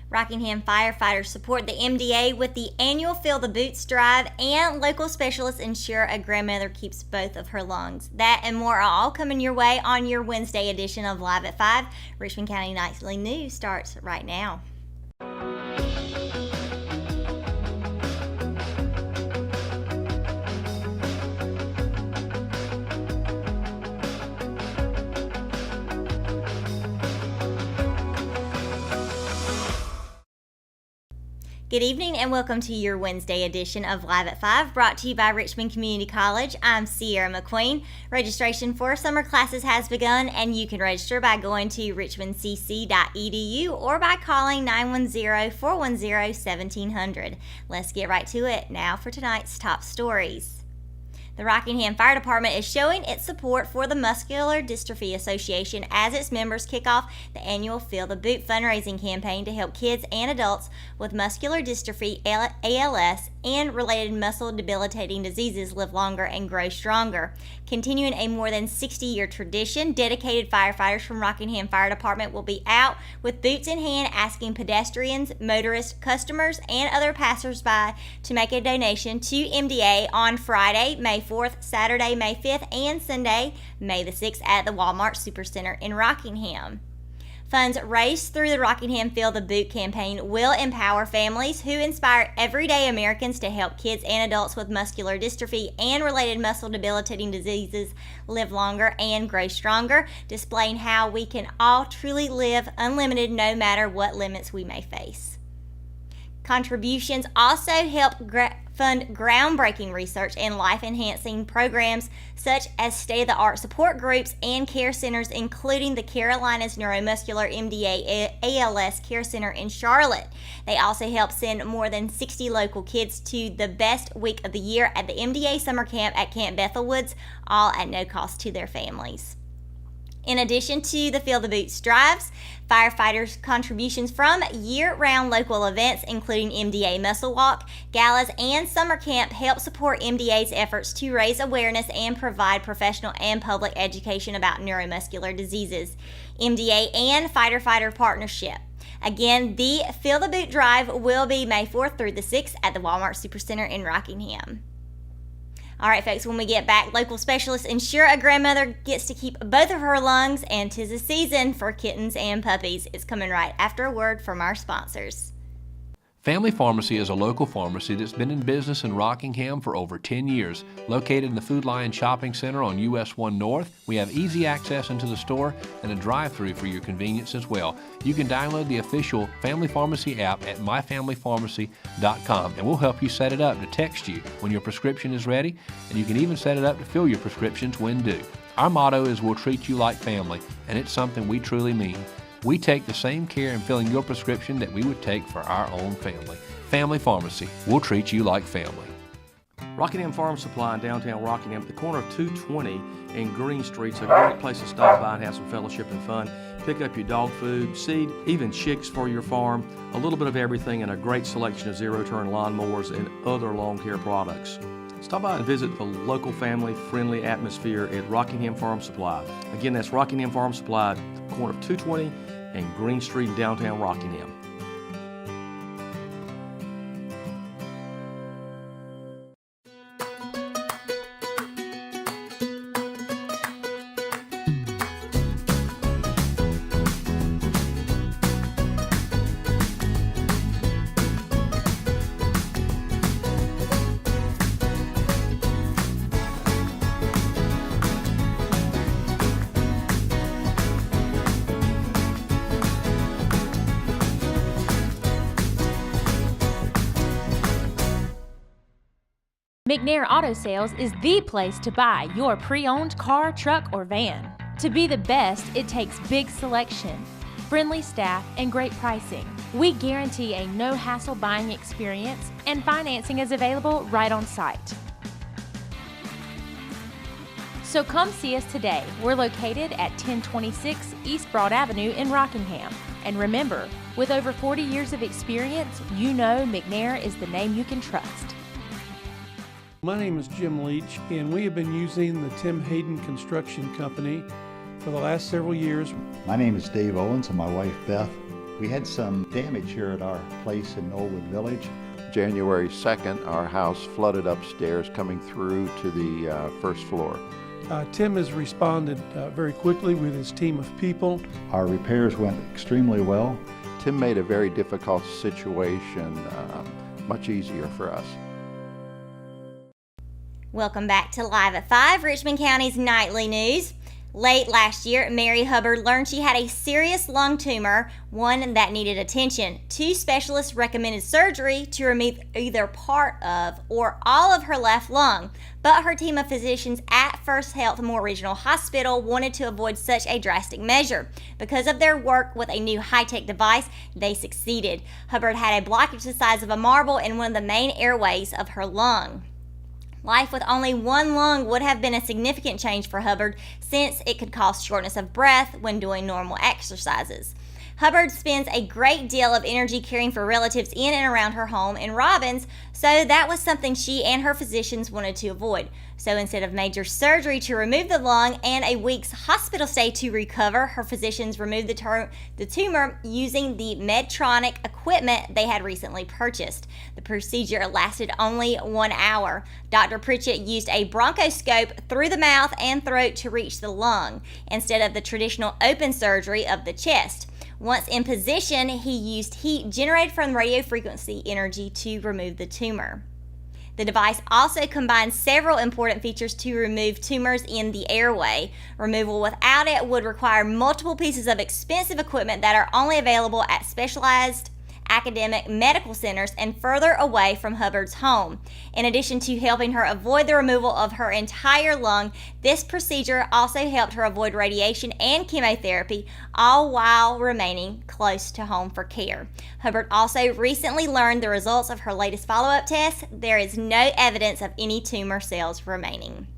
Rockingham firefighters support the MDA with the annual Fill the Boots drive, and local specialists ensure a grandmother keeps both of her lungs. That and more are all coming your way on your Wednesday edition of Live at 5. Richmond County Nightly News starts right now. Good evening and welcome to your Wednesday edition of Live at 5, brought to you by Richmond Community College. I'm Sierra McQueen. Registration for summer classes has begun, and you can register by going to richmondcc.edu or by calling 910-410-1700. Let's get right to it now for tonight's top stories. The Rockingham Fire Department is showing its support for the Muscular Dystrophy Association as its members kick off the annual Fill the Boot fundraising campaign to help kids and adults with muscular dystrophy, ALS, and related muscle debilitating diseases live longer and grow stronger. Continuing a more than 60-year tradition, dedicated firefighters from Rockingham Fire Department will be out with boots in hand asking pedestrians, motorists, customers, and other passersby to make a donation to MDA on Friday, May 4th, Saturday, May 5th, and Sunday, May the 6th at the Walmart Supercenter in Rockingham. Funds raised through the Rockingham Fill the Boot campaign will empower families who inspire everyday Americans to help kids and adults with muscular dystrophy and related muscle debilitating diseases live longer and grow stronger, displaying how we can all truly live unlimited no matter what limits we may face. Contributions also help fund groundbreaking research and life-enhancing programs such as state-of-the-art support groups and care centers, including the Carolinas Neuromuscular MDA ALS Care Center in Charlotte. They also help send more than 60 local kids to the best week of the year at the MDA Summer Camp at Camp Bethel Woods, all at no cost to their families. In addition to the Fill the Boots drives, firefighters' contributions from year-round local events, including MDA Muscle Walk, galas, and summer camp, help support MDA's efforts to raise awareness and provide professional and public education about neuromuscular diseases. MDA and Fighter Partnership. Again, the Fill the Boot drive will be May 4th through the 6th at the Walmart Supercenter in Rockingham. All right, folks, when we get back, local specialists ensure a grandmother gets to keep both of her lungs, and 'tis a season for kittens and puppies. It's coming right after a word from our sponsors. Family Pharmacy is a local pharmacy that's been in business in Rockingham for over 10 years. Located in the Food Lion Shopping Center on US 1 North, we have easy access into the store and a drive-thru for your convenience as well. You can download the official Family Pharmacy app at myfamilypharmacy.com, and we'll help you set it up to text you when your prescription is ready, and you can even set it up to fill your prescriptions when due. Our motto is we'll treat you like family, and it's something we truly mean. We take the same care in filling your prescription that we would take for our own family. Family Pharmacy, we'll treat you like family. Rockingham Farm Supply in downtown Rockingham at the corner of 220 and Green Street's a great place to stop by and have some fellowship and fun. Pick up your dog food, seed, even chicks for your farm, a little bit of everything, and a great selection of zero-turn lawnmowers and other lawn care products. Stop by and visit the local family-friendly atmosphere at Rockingham Farm Supply. Again, that's Rockingham Farm Supply at the corner of 220 and Green Street in downtown Rockingham. McNair Auto Sales is the place to buy your pre-owned car, truck, or van. To be the best, it takes big selection, friendly staff, and great pricing. We guarantee a no-hassle buying experience, and financing is available right on site. So come see us today. We're located at 1026 East Broad Avenue in Rockingham. And remember, with over 40 years of experience, you know McNair is the name you can trust. My name is Jim Leach, and we have been using the Tim Hayden Construction Company for the last several years. My name is Dave Owens and my wife Beth. We had some damage here at our place in Knollwood Village. January 2nd, our house flooded upstairs coming through to the first floor. Tim has responded very quickly with his team of people. Our repairs went extremely well. Tim made a very difficult situation much easier for us. Welcome back to Live at 5, Richmond County's nightly news. Late last year, Mary Hubbard learned she had a serious lung tumor, one that needed attention. 2 specialists recommended surgery to remove either part of or all of her left lung, but her team of physicians at First Health Moore Regional Hospital wanted to avoid such a drastic measure. Because of their work with a new high-tech device, they succeeded. Hubbard had a blockage the size of a marble in one of the main airways of her lung. Life with only one lung would have been a significant change for Hubbard, since it could cause shortness of breath when doing normal exercises. Hubbard spends a great deal of energy caring for relatives in and around her home in Robbins, so that was something she and her physicians wanted to avoid. So instead of major surgery to remove the lung and a week's hospital stay to recover, her physicians removed the tumor using the Medtronic equipment they had recently purchased. The procedure lasted only 1 hour. Dr. Pritchett used a bronchoscope through the mouth and throat to reach the lung, instead of the traditional open surgery of the chest. Once in position, he used heat generated from radio frequency energy to remove the tumor. The device also combines several important features to remove tumors in the airway. Removal without it would require multiple pieces of expensive equipment that are only available at specialized academic medical centers and further away from Hubbard's home. In addition to helping her avoid the removal of her entire lung, this procedure also helped her avoid radiation and chemotherapy, all while remaining close to home for care. Hubbard also recently learned the results of her latest follow-up test. There is no evidence of any tumor cells remaining.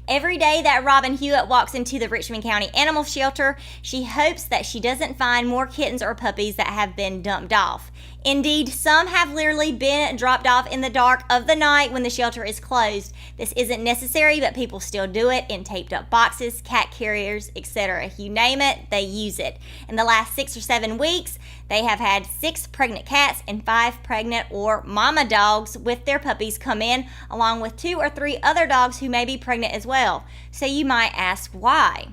Every day that Robin Hewitt walks into the Richmond County Animal Shelter, she hopes that she doesn't find more kittens or puppies that have been dumped off. Indeed, some have literally been dropped off in the dark of the night when the shelter is closed. This isn't necessary, but people still do it in taped up boxes, cat carriers, etc. You name it, they use it. In the last 6 or 7 weeks, they have had 6 pregnant cats and 5 pregnant or mama dogs with their puppies come in, along with 2 or 3 other dogs who may be pregnant as well. So you might ask why.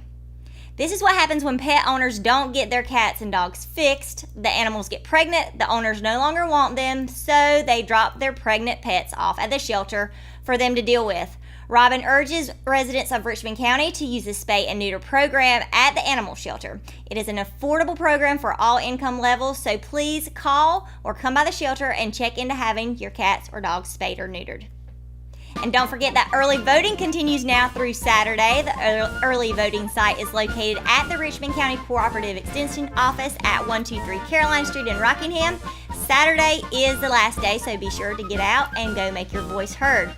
This is what happens when pet owners don't get their cats and dogs fixed. The animals get pregnant, the owners no longer want them, so they drop their pregnant pets off at the shelter for them to deal with. Robin urges residents of Richmond County to use the spay and neuter program at the animal shelter. It is an affordable program for all income levels, so please call or come by the shelter and check into having your cats or dogs spayed or neutered. And don't forget that early voting continues now through Saturday. The early voting site is located at the Richmond County Cooperative Extension Office at 123 Caroline Street in Rockingham. Saturday is the last day, so be sure to get out and go make your voice heard.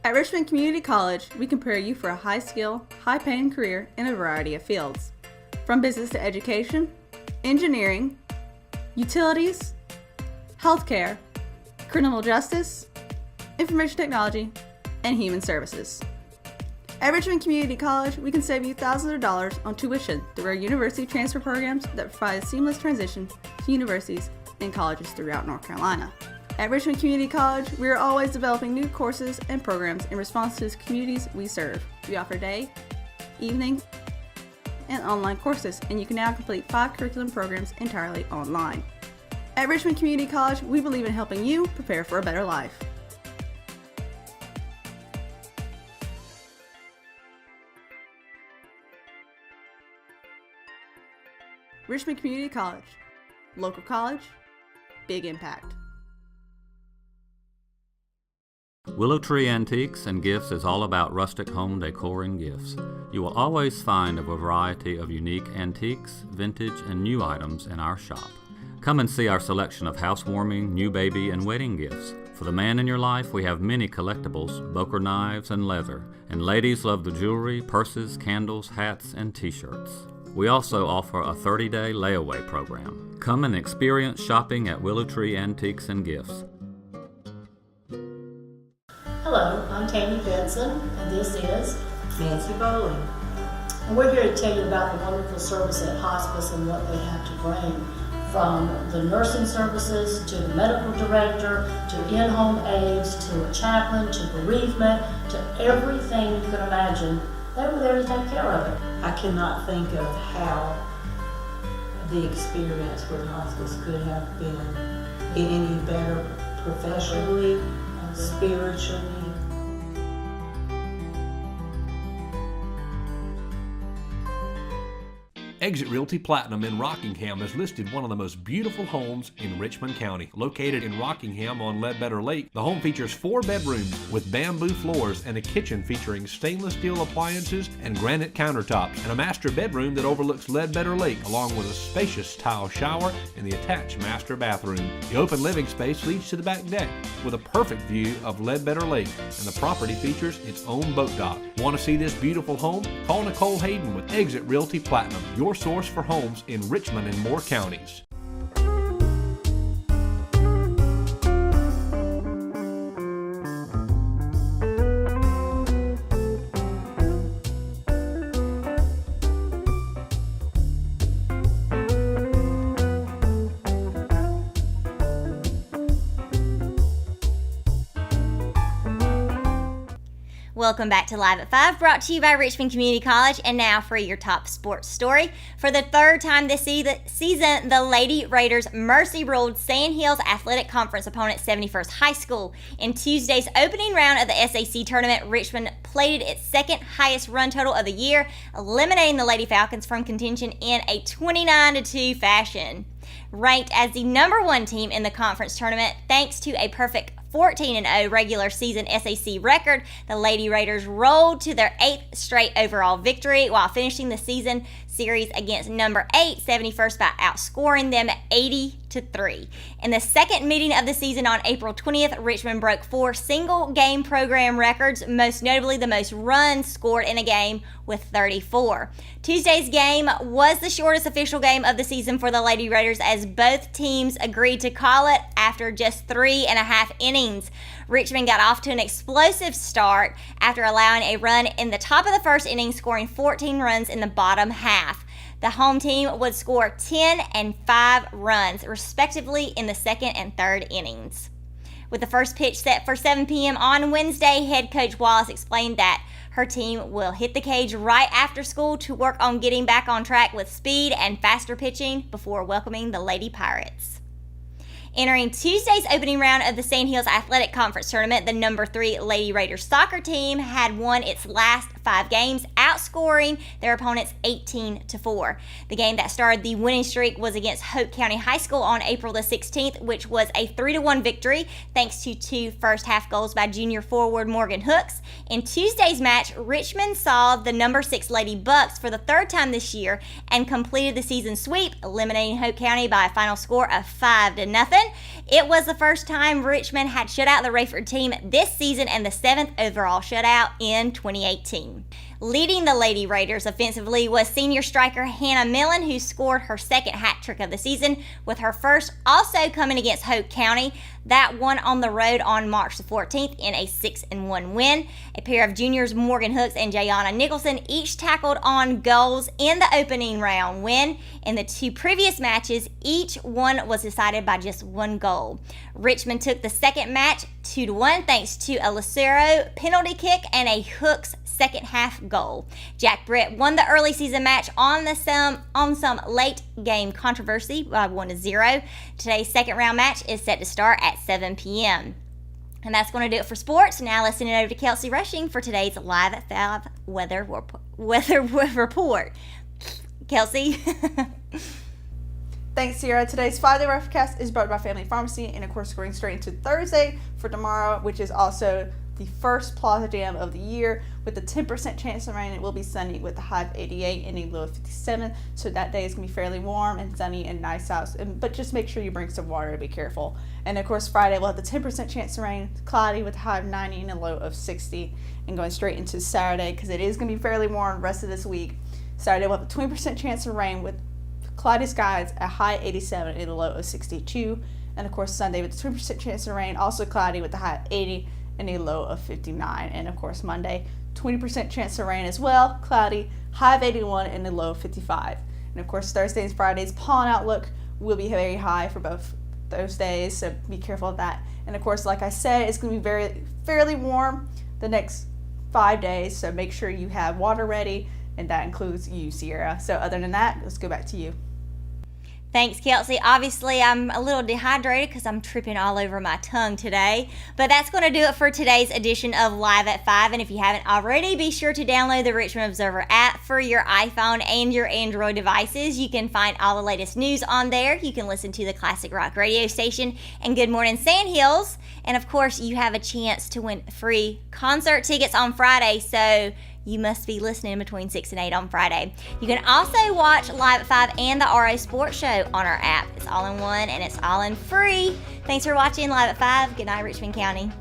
At Richmond Community College, we can prepare you for a high-skill, high-paying career in a variety of fields. From business to education, engineering, utilities, healthcare, criminal justice, information technology, and human services. At Richmond Community College, we can save you thousands of dollars on tuition through our university transfer programs that provide a seamless transition to universities and colleges throughout North Carolina. At Richmond Community College, we are always developing new courses and programs in response to the communities we serve. We offer day, evening, and online courses, and you can now complete 5 curriculum programs entirely online. At Richmond Community College, we believe in helping you prepare for a better life. Richmond Community College. Local college, big impact. Willow Tree Antiques and Gifts is all about rustic home decor and gifts. You will always find a variety of unique antiques, vintage, and new items in our shop. Come and see our selection of housewarming, new baby, and wedding gifts. For the man in your life, we have many collectibles, Boker knives, and leather. And ladies love the jewelry, purses, candles, hats, and t-shirts. We also offer a 30-day layaway program. Come and experience shopping at Willow Tree Antiques and Gifts. Hello, I'm Tammy Benson, and this is Nancy Bowling. And we're here to tell you about the wonderful service at hospice and what they have to bring, from the nursing services to the medical director to in-home aides to a chaplain to bereavement to everything you can imagine. They were there to take care of it. I cannot think of how the experience with hospice could have been any better professionally, spiritually. Exit Realty Platinum in Rockingham has listed one of the most beautiful homes in Richmond County. Located in Rockingham on Ledbetter Lake, the home features 4 bedrooms with bamboo floors and a kitchen featuring stainless steel appliances and granite countertops, and a master bedroom that overlooks Ledbetter Lake, along with a spacious tile shower and the attached master bathroom. The open living space leads to the back deck with a perfect view of Ledbetter Lake, and the property features its own boat dock. Want to see this beautiful home? Call Nicole Hayden with Exit Realty Platinum, your source for homes in Richmond and Moore counties. Welcome back to Live at 5, brought to you by Richmond Community College. And now for your top sports story. For the third time this season, the Lady Raiders mercy ruled Sand Hills Athletic Conference opponent 71st High School. In Tuesday's opening round of the SAC tournament, Richmond plated its second highest run total of the year, eliminating the Lady Falcons from contention in a 29-2 fashion. Ranked as the number 1 team in the conference tournament, thanks to a perfect 14-0 regular season SAC record, the Lady Raiders rolled to their 8th straight overall victory while finishing the season series against number 8 71st by outscoring them 80-3. In the second meeting of the season on April 20th, Richmond broke 4 single game program records, most notably the most runs scored in a game with 34. Tuesday's game was the shortest official game of the season for the Lady Raiders, as both teams agreed to call it after just 3.5 innings. Richmond got off to an explosive start after allowing a run in the top of the first inning, scoring 14 runs in the bottom half. The home team would score 10 and 5 runs, respectively, in the second and third innings. With the first pitch set for 7 p.m. on Wednesday, head coach Wallace explained that her team will hit the cage right after school to work on getting back on track with speed and faster pitching before welcoming the Lady Pirates. Entering Tuesday's opening round of the Sand Hills Athletic Conference Tournament, the number 3 Lady Raiders soccer team had won its last 5 games, outscoring their opponents 18-4. The game that started the winning streak was against Hope County High School on April the 16th, which was a 3-1 victory thanks to 2 first-half goals by junior forward Morgan Hooks. In Tuesday's match, Richmond saw the number 6 Lady Bucks for the 3rd time this year and completed the season sweep, eliminating Hope County by a final score of 5-0. It was the first time Richmond had shut out the Rayford team this season and the 7th overall shutout in 2018. Leading the Lady Raiders offensively was senior striker Hannah Millen, who scored her second hat trick of the season, with her first also coming against Hope County. That one on the road on March the 14th in a 6-1 win. A pair of juniors Morgan Hooks and Jayana Nicholson each tackled on goals in the opening round win. In the 2 previous matches, each one was decided by just 1 goal. Richmond took the second match 2-1 thanks to a Lucero penalty kick and a Hooks second half goal. Jack Britt won the early season match on some late game controversy by 1-0. Today's second round match is set to start at 7 p.m. And that's going to do it for sports. Now let's send it over to Kelsey Rushing for today's Live at 5 weather report. Kelsey. Thanks, Sierra. Today's 5-day forecast is brought by Family Pharmacy, and of course going straight into Thursday for tomorrow, which is also the first Plaza Jam of the year. With a 10% chance of rain, it will be sunny with a high of 88 and a low of 57. So that day is going to be fairly warm and sunny and nice out. But just make sure you bring some water to be careful. And of course, Friday we'll have the 10% chance of rain, cloudy with a high of 90 and a low of 60. And going straight into Saturday, because it is going to be fairly warm the rest of this week. Saturday we'll have a 20% chance of rain with cloudy skies, a high 87 and a low of 62. And of course, Sunday with a 20% chance of rain, also cloudy with a high of 80 and a low of 59. And of course, Monday, 20% chance of rain as well, cloudy, high of 81 and a low of 55. And of course, Thursday and Friday's pollen outlook will be very high for both those days, so be careful of that. And of course, like I said, it's going to be fairly warm the next 5 days, so make sure you have water ready, and that includes you, Sierra. So other than that, let's go back to you. Thanks, Kelsey. Obviously, I'm a little dehydrated because I'm tripping all over my tongue today. But that's going to do it for today's edition of Live at 5. And if you haven't already, be sure to download the Richmond Observer app for your iPhone and your Android devices. You can find all the latest news on there. You can listen to the Classic Rock radio station and Good Morning Sandhills. And of course, you have a chance to win free concert tickets on Friday. So you must be listening between 6 and 8 on Friday. You can also watch Live at 5 and the RO Sports Show on our app. It's all in one and it's all in free. Thanks for watching Live at 5. Good night, Richmond County.